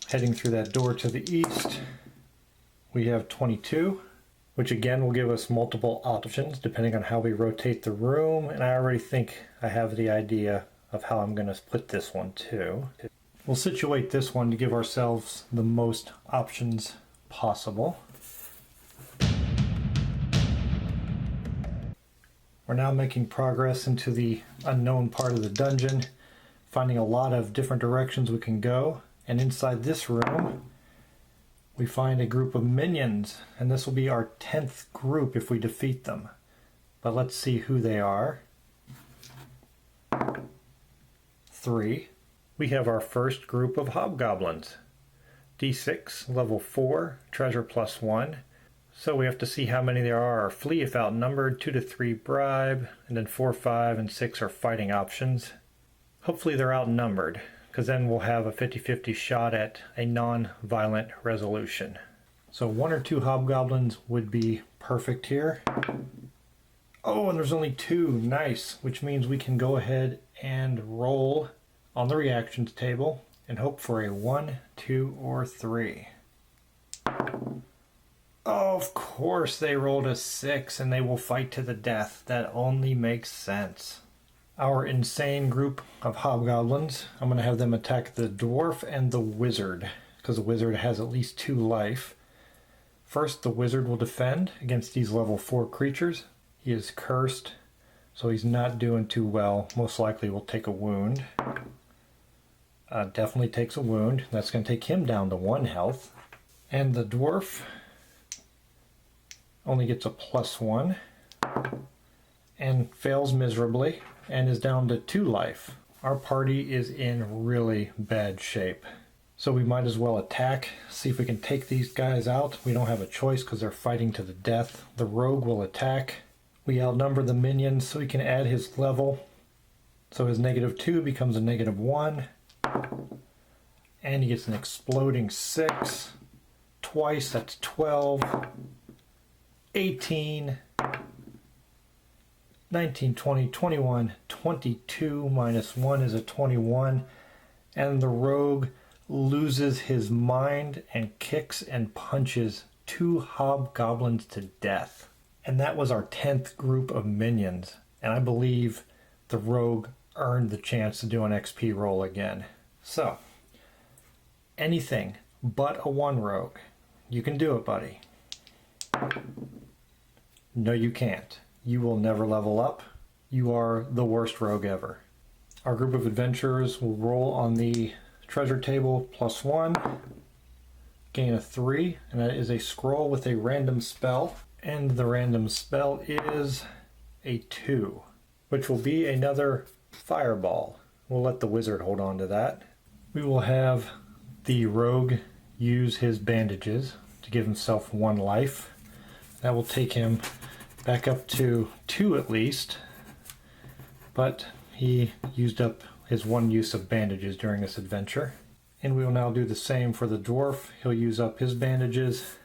Heading through that door to the east, we have 22, which again will give us multiple options depending on how we rotate the room, and I already think I have the idea of how I'm going to split this one too. We'll situate this one to give ourselves the most options possible. We're now making progress into the unknown part of the dungeon, finding a lot of different directions we can go, and inside this room we find a group of minions, and this will be our 10th group if we defeat them. But let's see who they are. 3. We have our first group of hobgoblins. D6, level 4, treasure +1. So we have to see how many there are. Flee if outnumbered, 2 to 3 bribe, and then 4, 5, and 6 are fighting options. Hopefully they're outnumbered, because then we'll have a 50-50 shot at a non-violent resolution. So 1 or 2 hobgoblins would be perfect here. Oh, and there's only 2. Nice, which means we can go ahead and roll on the reactions table and hope for a 1, 2, or 3. Oh, of course they rolled a 6 and they will fight to the death. That only makes sense. Our insane group of hobgoblins, I'm going to have them attack the dwarf and the wizard, because the wizard has at least 2 life. First, the wizard will defend against these level 4 creatures. He is cursed, so he's not doing too well. Most likely will take a wound. Definitely takes a wound. That's going to take him down to 1 health. And the dwarf only gets a +1 and fails miserably and is down to 2 life. Our party is in really bad shape. So we might as well attack, see if we can take these guys out. We don't have a choice because they're fighting to the death. The rogue will attack. We outnumber the minions so he can add his level. So his -2 becomes a -1. And he gets an exploding 6. Twice, that's 12. 18. 19, 20, 21, 22 -1 is a 21, and the rogue loses his mind and kicks and punches 2 hobgoblins to death. And that was our 10th group of minions, and I believe the rogue earned the chance to do an XP roll again. So, anything but a 1 rogue. You can do it, buddy. No, you can't. You will never level up. You are the worst rogue ever. Our group of adventurers will roll on the treasure table +1, gain a 3, and that is a scroll with a random spell. And the random spell is a 2, which will be another fireball. We'll let the wizard hold on to that. We will have the rogue use his bandages to give himself 1 life. That will take him back up to 2 at least, but he used up his 1 use of bandages during this adventure. And we will now do the same for the dwarf. He'll use up his bandages,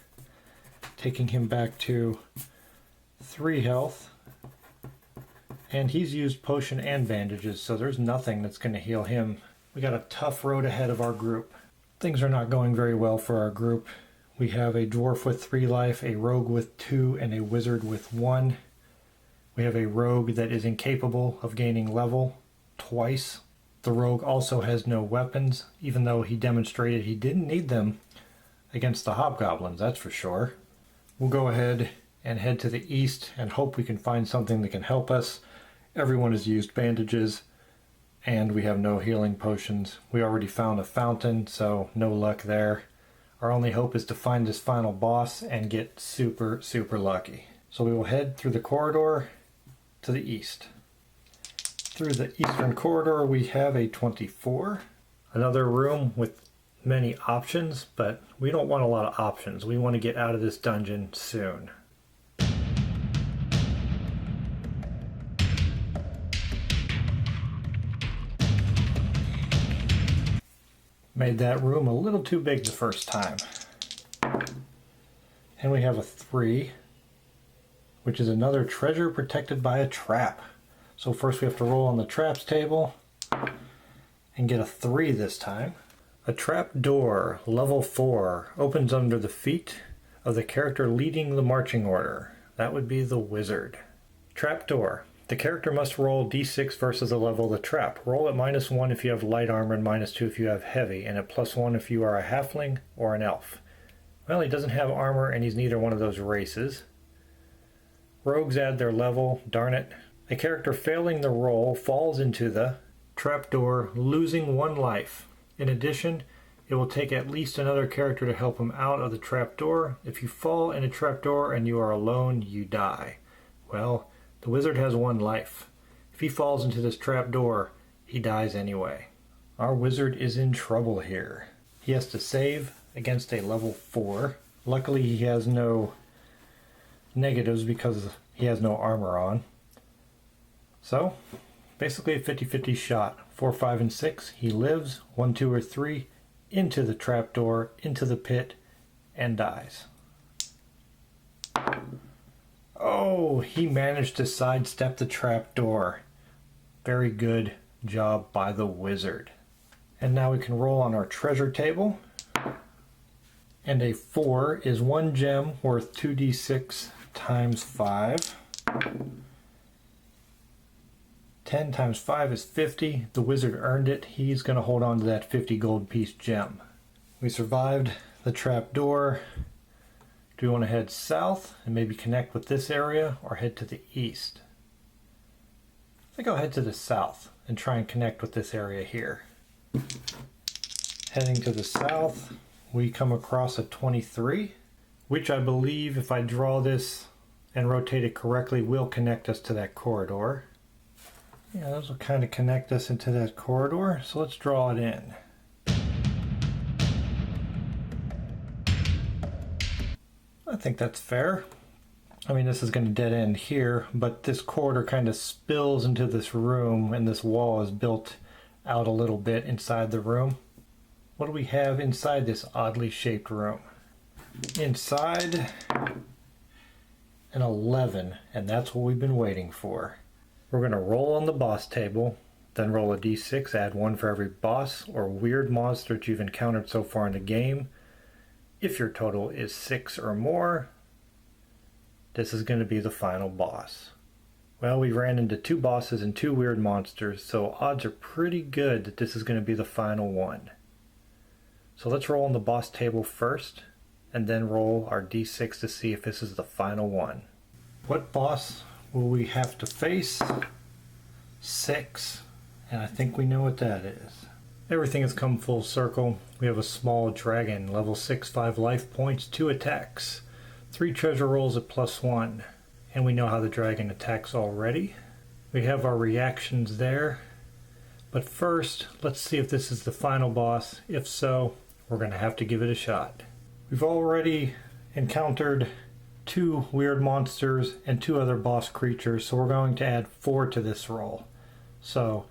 taking him back to 3 health. And he's used potion and bandages, so there's nothing that's going to heal him. We got a tough road ahead of our group. Things are not going very well for our group. We have a dwarf with 3 life, a rogue with 2, and a wizard with 1. We have a rogue that is incapable of gaining level twice. The rogue also has no weapons, even though he demonstrated he didn't need them against the hobgoblins, that's for sure. We'll go ahead and head to the east and hope we can find something that can help us. Everyone has used bandages, and we have no healing potions. We already found a fountain, so no luck there. Our only hope is to find this final boss and get super, super lucky. So we will head through the corridor to the east. Through the eastern corridor we have a 24. Another room with many options, but we don't want a lot of options. We want to get out of this dungeon soon. Made that room a little too big the first time. And we have a 3, which is another treasure protected by a trap. So first we have to roll on the traps table and get a 3 this time. A trap door, level 4, opens under the feet of the character leading the marching order. That would be the wizard. Trap door. The character must roll d6 versus the level of the trap. Roll at -1 if you have light armor and -2 if you have heavy, and at +1 if you are a halfling or an elf. Well, he doesn't have armor and he's neither one of those races. Rogues add their level, darn it. A character failing the roll falls into the trapdoor, losing 1 life. In addition, it will take at least another character to help him out of the trapdoor. If you fall in a trapdoor and you are alone, you die. Well, the wizard has 1 life. If he falls into this trapdoor, he dies anyway. Our wizard is in trouble here. He has to save against a level 4. Luckily, he has no negatives because he has no armor on. So, basically a 50-50 shot. 4, 5, and 6, he lives. 1, 2, or 3, into the trapdoor, into the pit, and dies. Oh, he managed to sidestep the trapdoor. Very good job by the wizard. And now we can roll on our treasure table. And a 4 is 1 gem worth 2d6 times 5. 10 times 5 is 50. The wizard earned it. He's going to hold on to that 50 gold piece gem. We survived the trap door. Do we want to head south and maybe connect with this area, or head to the east? I think I'll head to the south and try and connect with this area here. Heading to the south, we come across a 23, which I believe, if I draw this and rotate it correctly, will connect us to that corridor. Yeah, those will kind of connect us into that corridor, so let's draw it in. I think that's fair. I mean, this is going to dead end here, but this corridor kind of spills into this room, and this wall is built out a little bit inside the room. What do we have inside this oddly shaped room? Inside, an 11, and that's what we've been waiting for. We're going to roll on the boss table, then roll a d6, add 1 for every boss or weird monster that you've encountered so far in the game. If your total is 6 or more, this is going to be the final boss. Well, we ran into 2 bosses and 2 weird monsters, so odds are pretty good that this is going to be the final one. So let's roll on the boss table first, and then roll our d6 to see if this is the final one. What boss will we have to face? 6, and I think we know what that is. Everything has come full circle. We have a small dragon, level 6, 5 life points, 2 attacks, 3 treasure rolls at +1, and we know how the dragon attacks already. We have our reactions there, but first, let's see if this is the final boss. If so, we're going to have to give it a shot. We've already encountered 2 weird monsters and 2 other boss creatures, so we're going to add 4 to this roll. So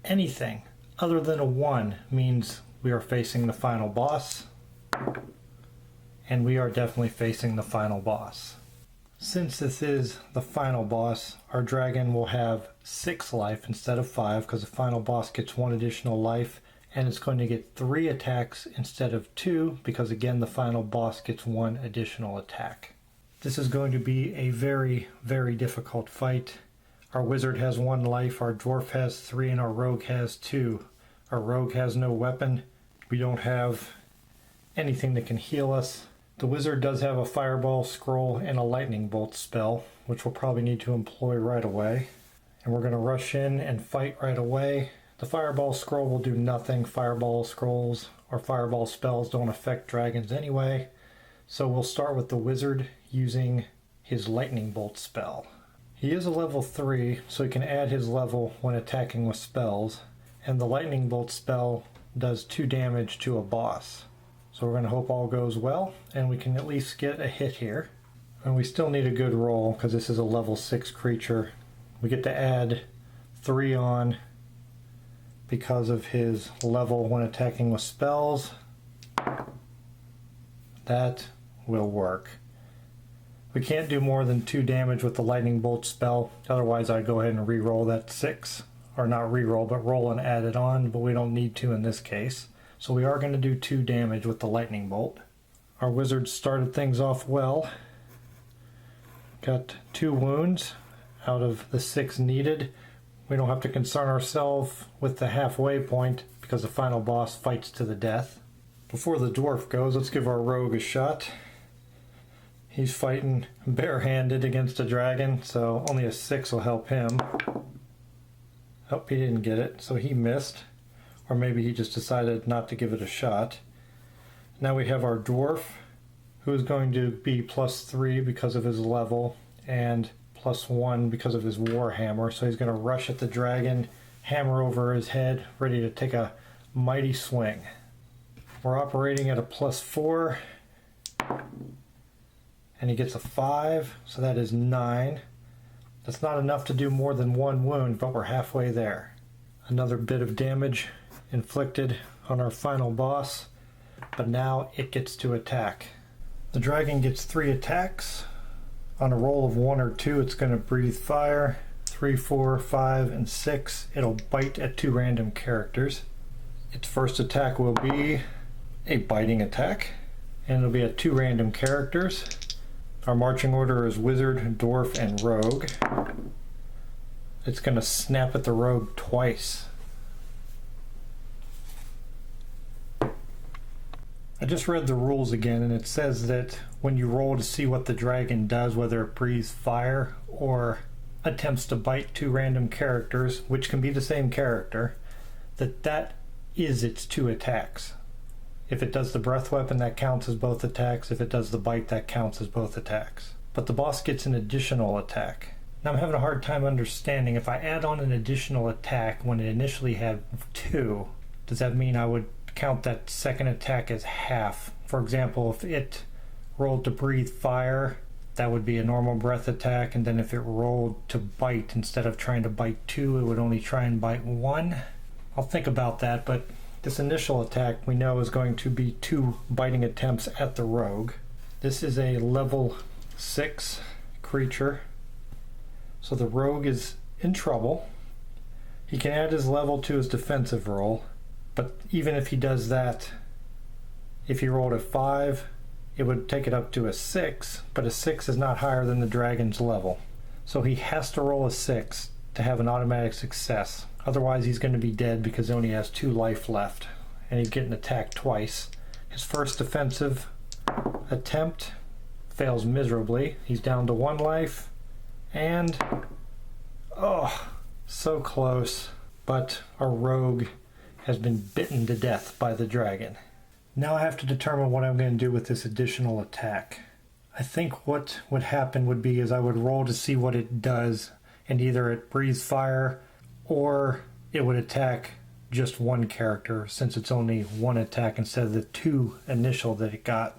anything other than a 1 means we are facing the final boss, and we are definitely facing the final boss. Since this is the final boss, our dragon will have 6 life instead of 5, because the final boss gets 1 additional life, and it's going to get 3 attacks instead of 2, because again the final boss gets 1 additional attack. This is going to be a very, very difficult fight. Our wizard has 1 life, our dwarf has 3, and our rogue has 2. Our rogue has no weapon. We don't have anything that can heal us. The wizard does have a fireball scroll and a lightning bolt spell, which we'll probably need to employ right away. And we're going to rush in and fight right away. The fireball scroll will do nothing. Fireball scrolls or fireball spells don't affect dragons anyway. So we'll start with the wizard using his lightning bolt spell. He is a level 3, so he can add his level when attacking with spells. And the lightning bolt spell does 2 damage to a boss. So we're going to hope all goes well, and we can at least get a hit here. And we still need a good roll, because this is a level 6 creature. We get to add 3 on because of his level when attacking with spells. That will work. We can't do more than 2 damage with the lightning bolt spell, otherwise I'd go ahead and re-roll that 6. Or not re-roll, but roll and add it on, but we don't need to in this case. So we are going to do 2 damage with the lightning bolt. Our wizard started things off well. Got 2 wounds out of the 6 needed. We don't have to concern ourselves with the halfway point because the final boss fights to the death. Before the dwarf goes, let's give our rogue a shot. He's fighting barehanded against a dragon, so only a 6 will help him. Oh, he didn't get it, so he missed. Or maybe he just decided not to give it a shot. Now we have our dwarf, who is going to be +3 because of his level, and +1 because of his warhammer. So he's going to rush at the dragon, hammer over his head, ready to take a mighty swing. We're operating at a +4, and he gets a 5, so that is 9. That's not enough to do more than 1 wound, but we're halfway there. Another bit of damage inflicted on our final boss, but now it gets to attack. The dragon gets 3 attacks. On a roll of 1 or 2, it's going to breathe fire. 3, 4, 5, and 6, it'll bite at 2 random characters. Its first attack will be a biting attack, and it'll be at 2 random characters. Our marching order is wizard, dwarf, and rogue. It's going to snap at the rogue twice. I just read the rules again, and it says that when you roll to see what the dragon does, whether it breathes fire or attempts to bite 2 random characters, which can be the same character, that is its 2 attacks. If it does the breath weapon, that counts as both attacks. If it does the bite, that counts as both attacks. But the boss gets an additional attack. Now I'm having a hard time understanding, if I add on an additional attack when it initially had 2, does that mean I would count that second attack as half? For example, if it rolled to breathe fire, that would be a normal breath attack, and then if it rolled to bite, instead of trying to bite 2, it would only try and bite 1. I'll think about that, but this initial attack we know is going to be 2 biting attempts at the rogue. This is a level 6 creature, so the rogue is in trouble. He can add his level to his defensive roll, but even if he does that, if he rolled a 5, it would take it up to a 6, but a 6 is not higher than the dragon's level. So he has to roll a 6 to have an automatic success. Otherwise he's going to be dead because he only has 2 life left, and he's getting attacked twice. His first defensive attempt fails miserably. He's down to 1 life, and oh, so close, but our rogue has been bitten to death by the dragon. Now I have to determine what I'm going to do with this additional attack. I think what would happen would be is I would roll to see what it does, and either it breathes fire or it would attack just 1 character, since it's only 1 attack instead of the 2 initial that it got.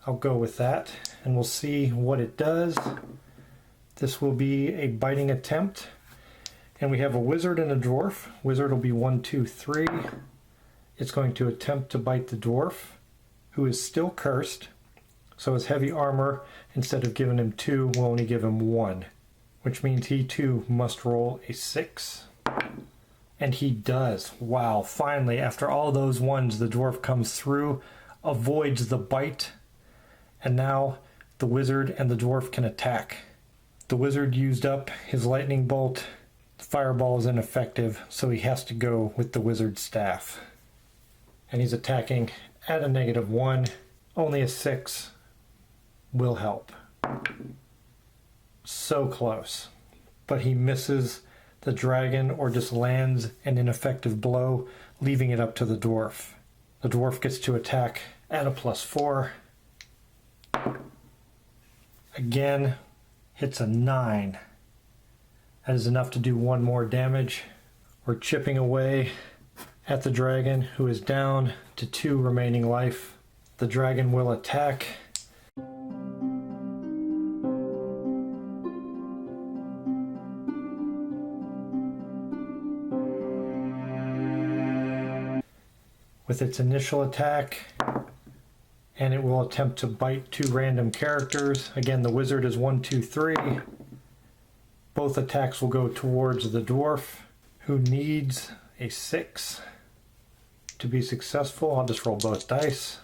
I'll go with that, and we'll see what it does. This will be a biting attempt, and we have a wizard and a dwarf. Wizard will be 1, 2, 3. It's going to attempt to bite the dwarf, who is still cursed, so his heavy armor, instead of giving him 2, will only give him 1, which means he too must roll a 6. And he does. Wow, finally, after all those 1s, the dwarf comes through, avoids the bite, and now the wizard and the dwarf can attack. The wizard used up his lightning bolt. The fireball is ineffective, so he has to go with the wizard's staff. And he's attacking at a -1. Only a 6 will help. So close. But he misses the dragon, or just lands an ineffective blow, leaving it up to the dwarf. The dwarf gets to attack at a +4. Again, hits a 9. That is enough to do 1 more damage. We're chipping away at the dragon, who is down to 2 remaining life. The dragon will attack. With its initial attack, and it will attempt to bite 2 random characters. Again, the wizard is 1, 2, 3. Both attacks will go towards the dwarf, who needs a 6. To be successful, I'll just roll both dice.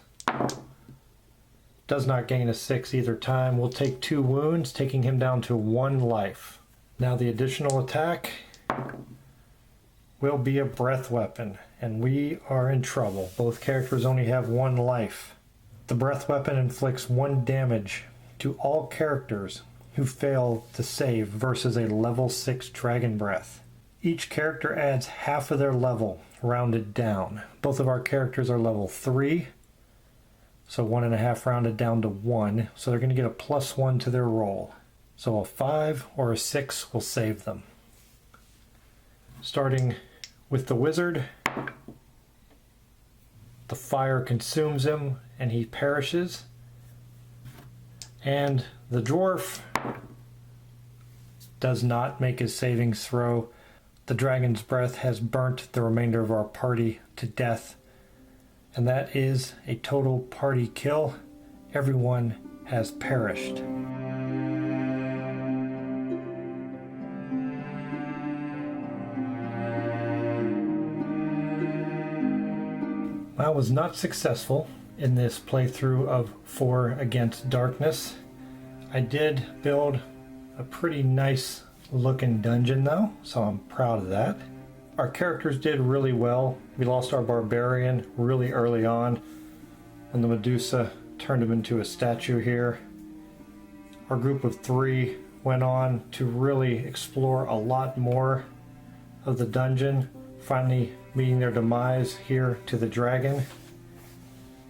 Does not gain a 6 either time. We'll take 2 wounds, taking him down to 1 life. Now the additional attack will be a breath weapon, and we are in trouble. Both characters only have 1 life. The breath weapon inflicts 1 damage to all characters who fail to save versus a level 6 dragon breath. Each character adds half of their level, rounded down. Both of our characters are level 3, so 1.5 rounded down to 1, so they're going to get a +1 to their roll. So a 5 or a 6 will save them. Starting with the wizard, the fire consumes him and he perishes. And the dwarf does not make his savings throw. The dragon's breath has burnt the remainder of our party to death. And that is a total party kill. Everyone has perished. I was not successful in this playthrough of 4 Against Darkness. I did build a pretty nice looking dungeon though, so I'm proud of that. Our characters did really well. We lost our barbarian really early on when the Medusa turned him into a statue here. Our group of 3 went on to really explore a lot more of the dungeon, finally meeting their demise here to the dragon.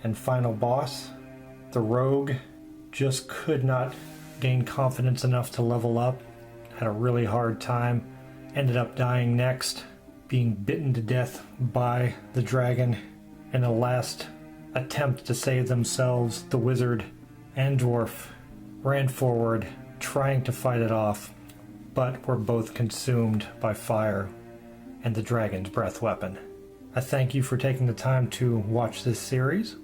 And final boss, the rogue, just could not gain confidence enough to level up. Had a really hard time. Ended up dying next, being bitten to death by the dragon. In a last attempt to save themselves, the wizard and dwarf ran forward, trying to fight it off, but were both consumed by fire and the dragon's breath weapon. I thank you for taking the time to watch this series.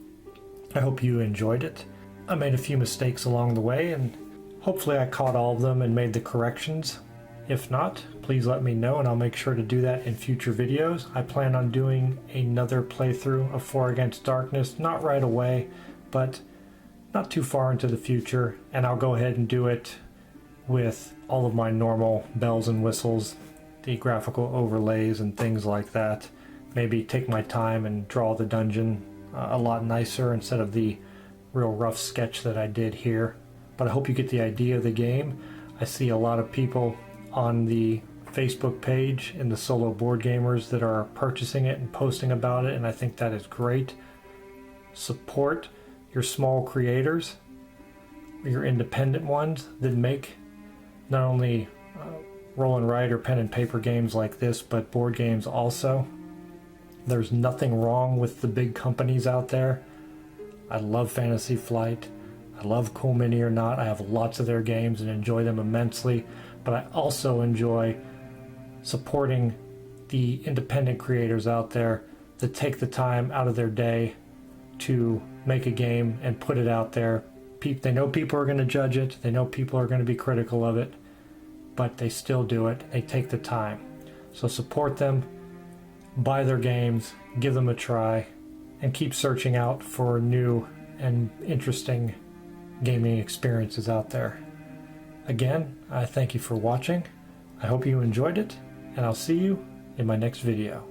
I hope you enjoyed it. I made a few mistakes along the way, and hopefully I caught all of them and made the corrections. If not, please let me know and I'll make sure to do that in future videos. I plan on doing another playthrough of 4 Against Darkness, not right away, but not too far into the future, and I'll go ahead and do it with all of my normal bells and whistles, the graphical overlays and things like that. Maybe take my time and draw the dungeon a lot nicer instead of the real rough sketch that I did here. But I hope you get the idea of the game. I see a lot of people on the Facebook page and the solo board gamers that are purchasing it and posting about it, and I think that is great. Support your small creators, your independent ones that make not only roll and write or pen and paper games like this, but board games also. There's nothing wrong with the big companies out there. I love Fantasy Flight. I love Cool Mini or Not. I have lots of their games and enjoy them immensely, but I also enjoy supporting the independent creators out there that take the time out of their day to make a game and put it out there. They know people are going to judge it. They know people are going to be critical of it, but they still do it. They take the time. So support them, buy their games, give them a try, and keep searching out for new and interesting gaming experiences out there. Again, I thank you for watching. I hope you enjoyed it, and I'll see you in my next video.